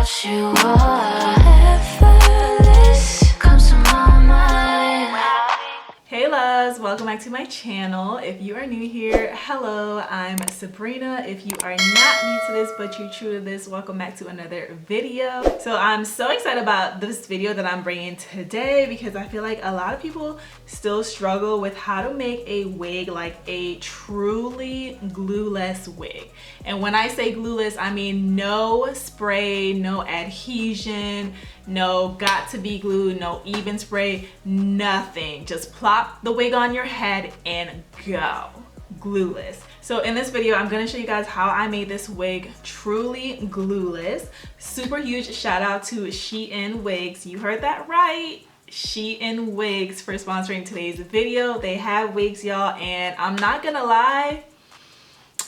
about you are effortless, comes to my mind. Hey loves, welcome back to my channel. If you are new here, hello, I'm Subrena. If you are not new to this but you're true to this, welcome back to another video. So I'm so excited about this video that I'm bringing today because I feel like a lot of people still struggle with how to make a wig, like a truly glueless wig. And when I say glueless, I mean no spray, no adhesion, no got to be glue, no even spray, nothing. Just plop the wig on your head and go. Glueless. So in this video, I'm gonna show you guys how I made this wig truly glueless. Super huge shout out to Shein Wigs. You heard that right. Shein Wigs for sponsoring today's video. They have wigs, y'all, and I'm not gonna lie,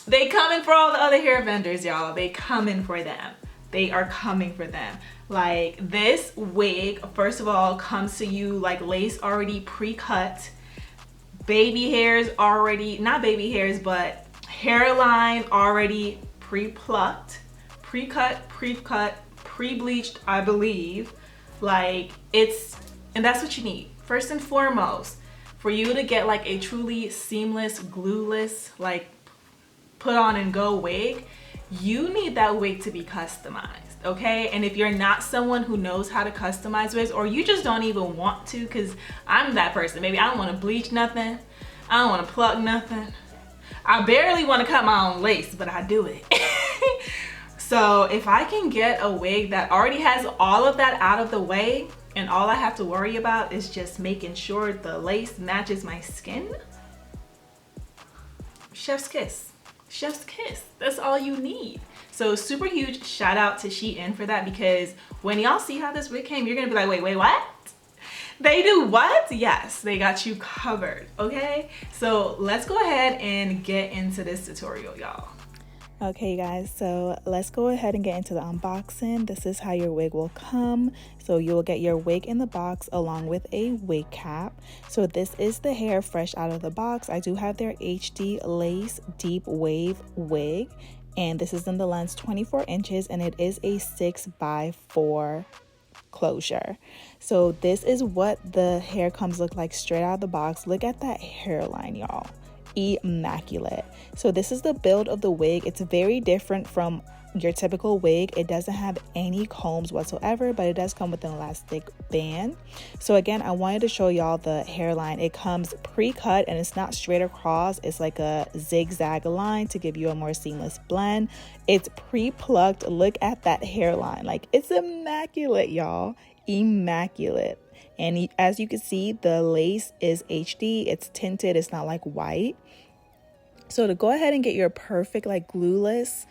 they coming for all the other hair vendors, y'all. They coming for them. They are coming for them. Like, this wig, first of all, comes to you like lace already pre-cut, baby hairs already, not baby hairs, but hairline already pre-plucked, pre-cut, pre-bleached, I believe. Like, and that's what you need. First and foremost, for you to get like a truly seamless, glueless, like put on and go wig, you need that wig to be customized, okay? And if you're not someone who knows how to customize wigs, or you just don't even want to, because I'm that person. Maybe I don't want to bleach nothing, I don't want to pluck nothing, I barely want to cut my own lace, but I do it. So if I can get a wig that already has all of that out of the way, and all I have to worry about is just making sure the lace matches my skin, chef's kiss. Chef's kiss. That's all you need. So super huge shout out to Shein for that, because when y'all see how this wig came, you're gonna be like, wait, what? They do what? Yes, they got you covered, okay? So let's go ahead and get into this tutorial, y'all. Okay guys, so let's go ahead and get into the unboxing. This is how your wig will come. So you will get your wig in the box along with a wig cap. So this is the hair fresh out of the box. I do have their HD lace deep wave wig, and this is in the length 24 inches, and it is a 6x4 closure. So this is what the hair comes look like straight out of the box. Look at that hairline, y'all. Immaculate. So this is the build of the wig. It's very different from your typical wig. It doesn't have any combs whatsoever, but it does come with an elastic band. So again, I wanted to show y'all the hairline. It comes pre-cut and it's not straight across. It's like a zigzag line to give you a more seamless blend. It's pre-plucked. Look at that hairline. Like, it's immaculate, y'all. Immaculate. And as you can see, the lace is HD. It's tinted. It's not like white. So to go ahead and get your perfect like glueless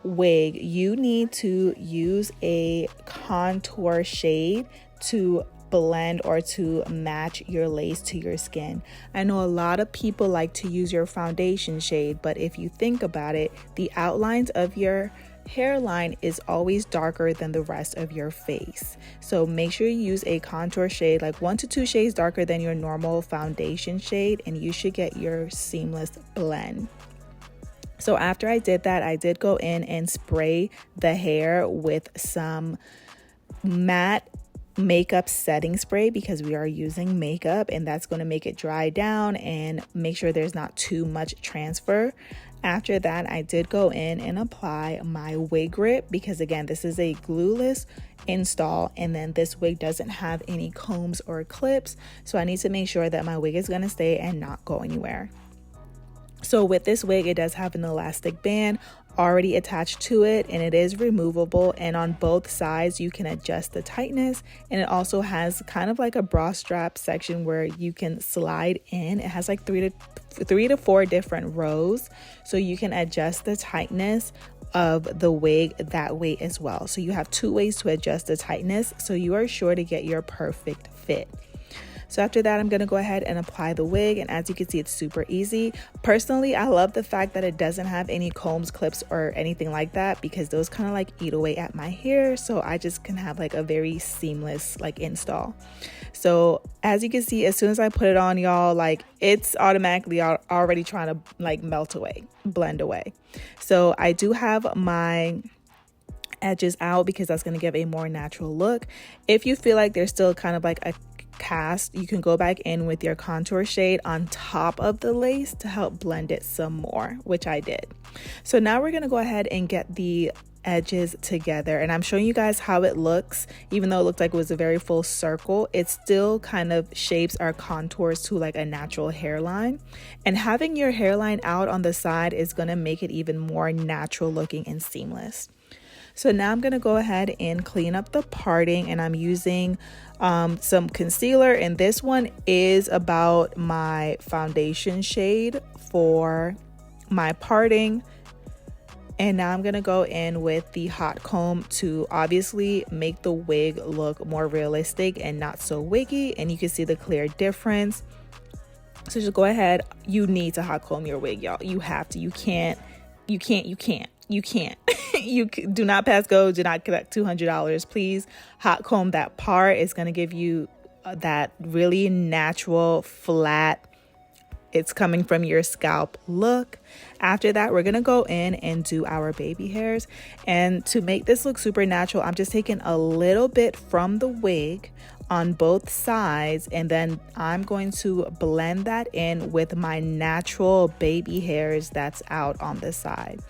wig, you need to use a contour shade to blend or to match your lace to your skin. I know a lot of people like to use your foundation shade, but if you think about it, the outlines of your hairline is always darker than the rest of your face. So make sure you use a contour shade, like 1 to 2 shades darker than your normal foundation shade, and you should get your seamless blend. So after I did that, I did go in and spray the hair with some matte makeup setting spray, because we are using makeup and that's going to make it dry down and make sure there's not too much transfer. After that, I did go in and apply my wig grip, because again, this is a glueless install, and then this wig doesn't have any combs or clips, so I need to make sure that my wig is going to stay and not go anywhere. So with this wig, it does have an elastic band already attached to it, and it is removable, and on both sides you can adjust the tightness, and it also has kind of like a bra strap section where you can slide in. It has like three to four different rows, so you can adjust the tightness of the wig that way as well. So you have 2 ways to adjust the tightness, so you are sure to get your perfect fit. So after that, I'm going to go ahead and apply the wig, and as you can see, it's super easy. Personally, I love the fact that it doesn't have any combs, clips, or anything like that, because those kind of like eat away at my hair, so I just can have like a very seamless like install. So as you can see, as soon as I put it on, y'all, like it's automatically already trying to like melt away, blend away. So I do have my edges out because that's going to give a more natural look. If you feel like there's still kind of like a cast, you can go back in with your contour shade on top of the lace to help blend it some more, which I did. So now we're going to go ahead and get the edges together, and I'm showing you guys how it looks. Even though it looked like it was a very full circle, it still kind of shapes our contours to like a natural hairline, and having your hairline out on the side is going to make it even more natural looking and seamless. So now I'm going to go ahead and clean up the parting, and I'm using some concealer, and this one is about my foundation shade for my parting. And now I'm going to go in with the hot comb to obviously make the wig look more realistic and not so wiggy, and you can see the clear difference. So just go ahead. You need to hot comb your wig, y'all. You have to. You can't. You do not pass go. Do not collect $200. Please hot comb that part. It's going to give you that really natural, flat, it's coming from your scalp look. After that, we're going to go in and do our baby hairs. And to make this look super natural, I'm just taking a little bit from the wig on both sides, and then I'm going to blend that in with my natural baby hairs that's out on the side.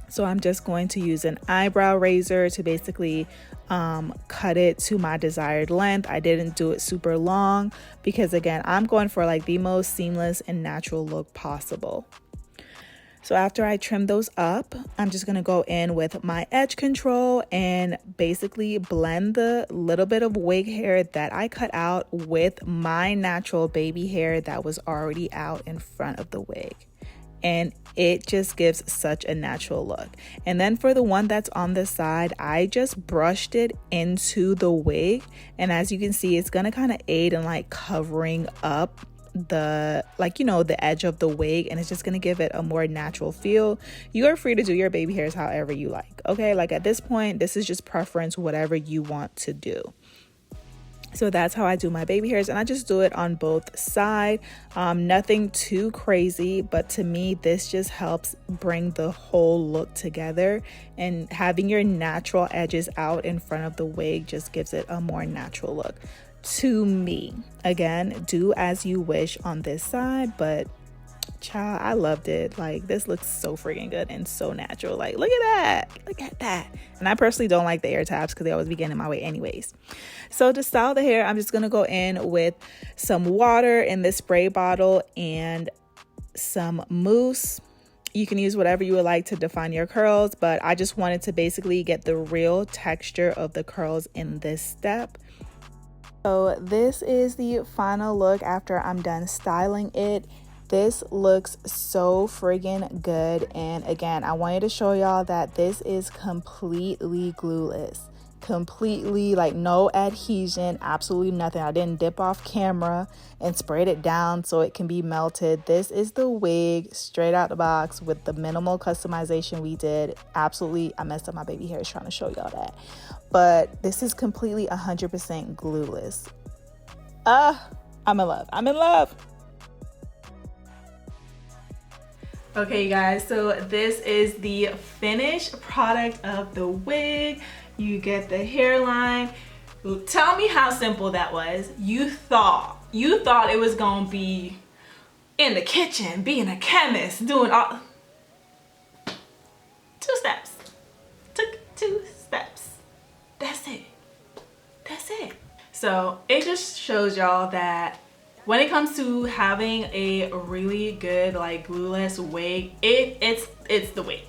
So I'm just going to use an eyebrow razor to basically cut it to my desired length. I didn't do it super long because, again, I'm going for like the most seamless and natural look possible. So after I trim those up, I'm just going to go in with my edge control and basically blend the little bit of wig hair that I cut out with my natural baby hair that was already out in front of the wig. And it just gives such a natural look. And then for the one that's on the side, I just brushed it into the wig. And as you can see, it's gonna kind of aid in like covering up the, like, you know, the edge of the wig, and it's just gonna give it a more natural feel. You are free to do your baby hairs however you like, okay? Like at this point, this is just preference, whatever you want to do. So that's how I do my baby hairs, and I just do it on both sides. Nothing too crazy, but to me, this just helps bring the whole look together, and having your natural edges out in front of the wig just gives it a more natural look to me. Again, do as you wish on this side, but child, I loved it. Like, this looks so freaking good and so natural. Like, look at that. And I personally don't like the air tabs because they always be getting in my way anyways. So to style the hair, I'm just gonna go in with some water in this spray bottle and some mousse. You can use whatever you would like to define your curls, but I just wanted to basically get the real texture of the curls in this step. So this is the final look after I'm done styling it. This looks so friggin' good, and again, I wanted to show y'all that this is completely glueless. Completely, like, no adhesion, absolutely nothing. I didn't dip off camera and sprayed it down so it can be melted. This is the wig straight out the box with the minimal customization we did. Absolutely, I messed up my baby hairs trying to show y'all that, but this is completely 100% glueless. I'm in love. Okay, you guys, so this is the finished product of the wig. You get the hairline. Tell me how simple that was. You thought it was gonna be in the kitchen, being a chemist, doing all 2 steps. Took 2 steps. That's it. So it just shows y'all that when it comes to having a really good, like, glueless wig, it's the wig.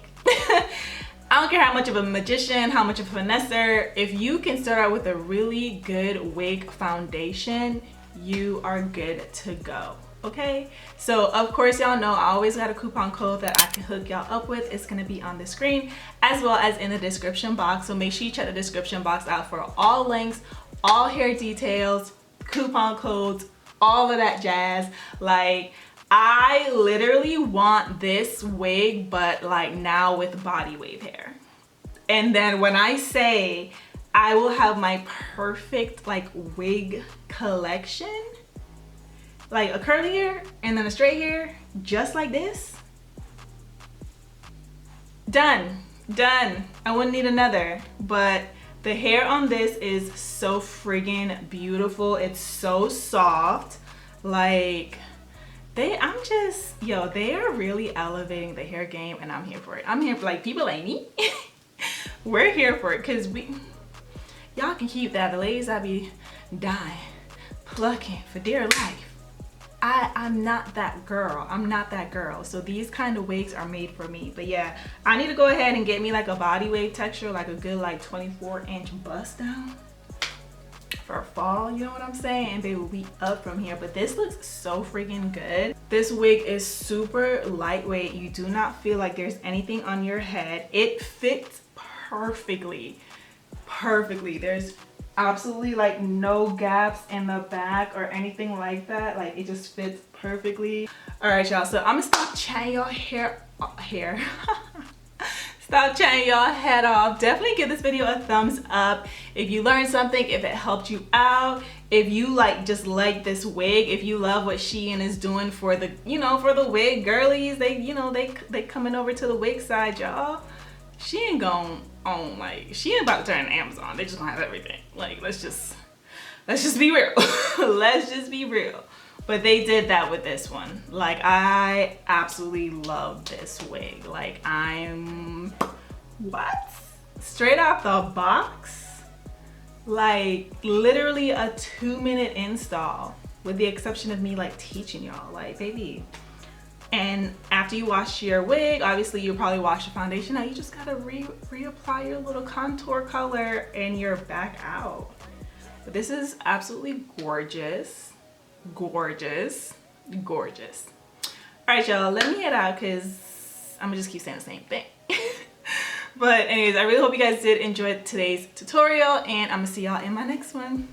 I don't care how much of a magician, how much of a finesser, if you can start out with a really good wig foundation, you are good to go, okay? So of course, y'all know I always got a coupon code that I can hook y'all up with. It's gonna be on the screen as well as in the description box. So make sure you check the description box out for all links, all hair details, coupon codes, all of that jazz. Like, I literally want this wig, but like now with body wave hair. And then when I say I will have my perfect like wig collection, like a curly hair and then a straight hair, just like this, done. Done. I wouldn't need another. But the hair on this is so friggin' beautiful. It's so soft. Like, they are really elevating the hair game, and I'm here for it. I'm here for, like, people like me. We're here for it, because y'all can keep that. The ladies that be dying, plucking for dear life. I'm not that girl. I'm not that girl. So these kind of wigs are made for me. But yeah, I need to go ahead and get me like a body wave texture, like a good like 24-inch bust down for fall, you know what I'm saying? And they will be up from here. But this looks so freaking good. This wig is super lightweight. You do not feel like there's anything on your head. It fits perfectly. There's absolutely like no gaps in the back or anything like that. Like, it just fits perfectly. All right, y'all, so I'm gonna stop chatting your hair stop chatting your head off. Definitely give this video a thumbs up if you learned something, if it helped you out, if you like just like this wig, if you love what Shein is doing for the, you know, for the wig girlies. They, you know, they coming over to the wig side, y'all. She ain't gonna own, like, she ain't about to turn Amazon. They just gonna have everything. Like, let's just be real. Let's just be real. But they did that with this one. Like, I absolutely love this wig. Like, what? Straight out the box? Like, literally a 2-minute install, with the exception of me like teaching y'all. Like, baby. And after you wash your wig, obviously you probably wash the foundation. Now you just gotta reapply your little contour color and you're back out. But this is absolutely gorgeous. Gorgeous. All right, y'all, let me head out because I'm gonna just keep saying the same thing. But anyways, I really hope you guys did enjoy today's tutorial, and I'm gonna see y'all in my next one.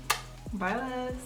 Bye, loves.